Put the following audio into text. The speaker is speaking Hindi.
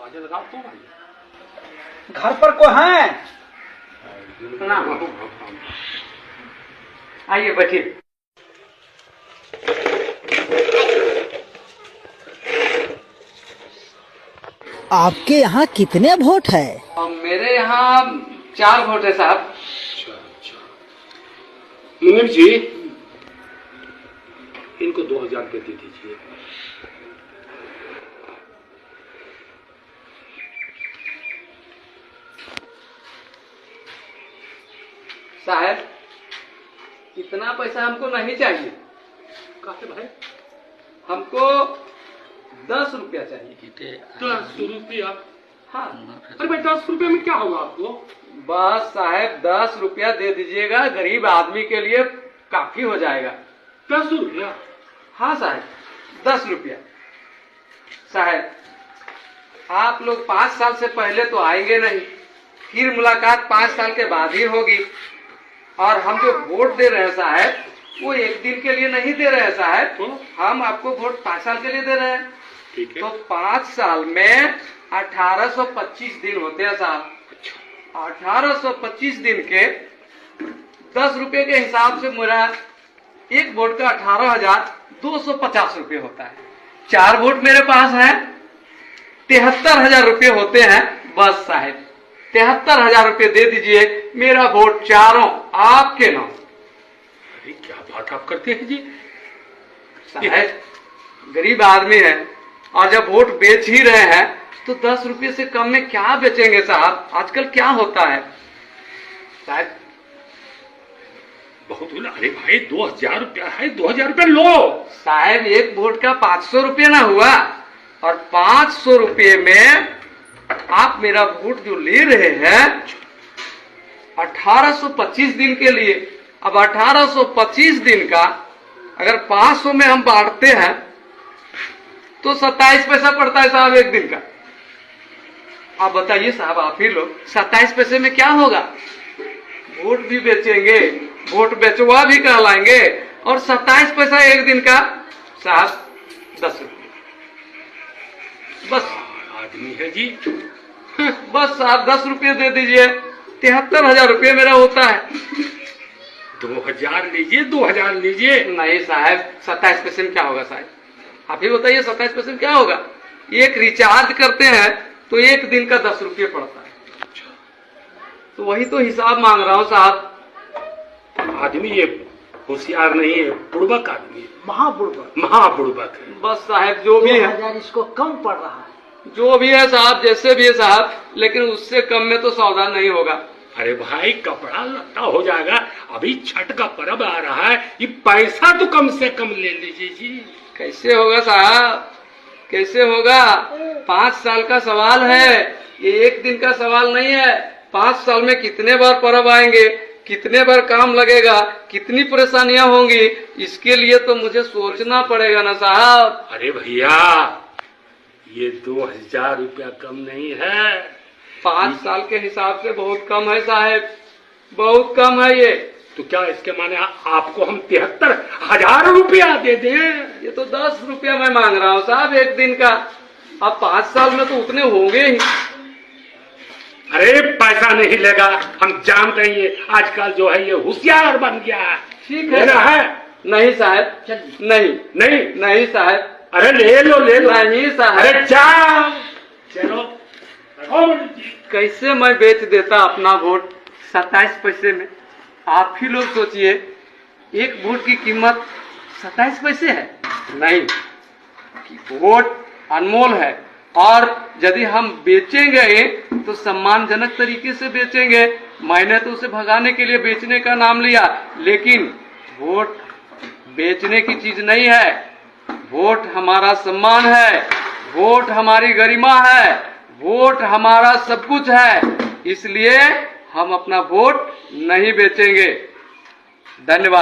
आवाज लगाओ तो भाई। घर पर कोई है? आइए बैठिए। आपके यहाँ कितने वोट है? मेरे यहाँ 4 वोट है साहब। अच्छा। मुनीम जी, इनको 2000 रुपये दे दीजिए। साहब, इतना पैसा हमको नहीं चाहिए। काहे भाई? हमको 10 रुपया चाहिए। 10 रुपया? हाँ। अरे भाई 10 रुपये में क्या होगा आपको? बस साहब 10 रुपया दे दीजिएगा, गरीब आदमी के लिए काफी हो जाएगा। 10 रुपया? हाँ साहब, 10 रुपया। साहब, आप लोग 5 साल से पहले तो आएंगे नहीं, फिर मुलाकात 5 साल के बाद ही होगी। और हम जो वोट दे रहे हैं साहब, वो 1 दिन के लिए नहीं दे रहे हैं साहब, हम आपको वोट 5 साल के लिए दे रहे हैं। ठीक है। तो 5 साल में 1825 दिन होते हैं साहब। 1825 दिन के 10 रुपए के हिसाब से मेरा एक वोट का 18,250 रुपये होता है। 4 वोट मेरे पास है, 73,000 रुपये होते हैं। बस साहब 73,000 रुपये दे दीजिए, मेरा वोट चारों आपके नाम। अरे क्या बात आप करते हैं जी? साहब गरीब आदमी है, और जब वोट बेच ही रहे हैं तो 10 रुपये से कम में क्या बेचेंगे साहब? आजकल क्या होता है साहब? बहुत हुआ। अरे भाई 2000 रुपया है, 2000 रुपया लो। साहब एक वोट का 500 रुपये ना हुआ, और 500 रुपये में आप मेरा वोट जो ले रहे हैं 1825 दिन के लिए। अब 1825 दिन का अगर 500 में हम बांटते हैं तो 27 पैसा पड़ता है साहब एक दिन का। आप बताइए साहब, आप ही लोग 27 पैसे में क्या होगा? वोट भी बेचेंगे, वोट बेचवा भी कहलाएंगे, और 27 पैसा एक दिन का साहब 10 रुपये। बस आदमी है जी। बस आप 10 रुपये दे दीजिए, 73,000 रुपये मेरा होता है। 2000 लीजिए, 2000 लीजिए। नहीं साहब, 27 पैसे में क्या होगा साहब? आप ही बताइए 27 पैसे में क्या होगा? एक रिचार्ज करते हैं तो एक दिन का 10 रुपये पड़ता है। तो वही तो हिसाब मांग रहा हूँ साहब। आदमी ये होशियार नहीं है, बुड़बक आदमी है, महाबुड़बक। महाबुड़बक है। बस साहब जो भी है, 2000 इसको कम पड़ रहा है। जो भी है साहब, जैसे भी है साहब, लेकिन उससे कम में तो सौदा नहीं होगा। अरे भाई कपड़ा लत्ता हो जाएगा, अभी छठ का पर्व आ रहा है, ये पैसा तो कम से कम ले लीजिए जी। कैसे होगा साहब, कैसे होगा? 5 साल का सवाल है, ये एक दिन का सवाल नहीं है। 5 साल में कितने बार पर्व आएंगे, कितने बार काम लगेगा, कितनी परेशानियां होंगी, इसके लिए तो मुझे सोचना पड़ेगा ना साहब। अरे भैया ये 2000 रुपया कम नहीं है। 5 साल के हिसाब से बहुत कम है साहब, बहुत कम है ये। तो क्या इसके माने आपको हम 73,000 रुपया दे दें? ये तो 10 रुपया मैं मांग रहा हूँ साहब एक दिन का। अब 5 साल में तो उतने होंगे ही। अरे पैसा नहीं लेगा, हम जानते हैं ये आजकल जो है ये होशियार बन गया है। ठीक है लेना है? नहीं साहब, नहीं नहीं नहीं साहब, अरे ले लो ले लो। नहीं साहब। अरे जाओ चलो। कैसे मैं बेच देता अपना वोट 27 पैसे में? आप ही लोग सोचिए, एक वोट की कीमत 27 पैसे है। नहीं, वोट अनमोल है, और यदि हम बेचेंगे तो सम्मानजनक तरीके से बेचेंगे। मैंने तो उसे भगाने के लिए बेचने का नाम लिया, लेकिन वोट बेचने की चीज नहीं है। वोट हमारा सम्मान है, वोट हमारी गरिमा है, वोट हमारा सब कुछ है। इसलिए हम अपना वोट नहीं बेचेंगे। धन्यवाद।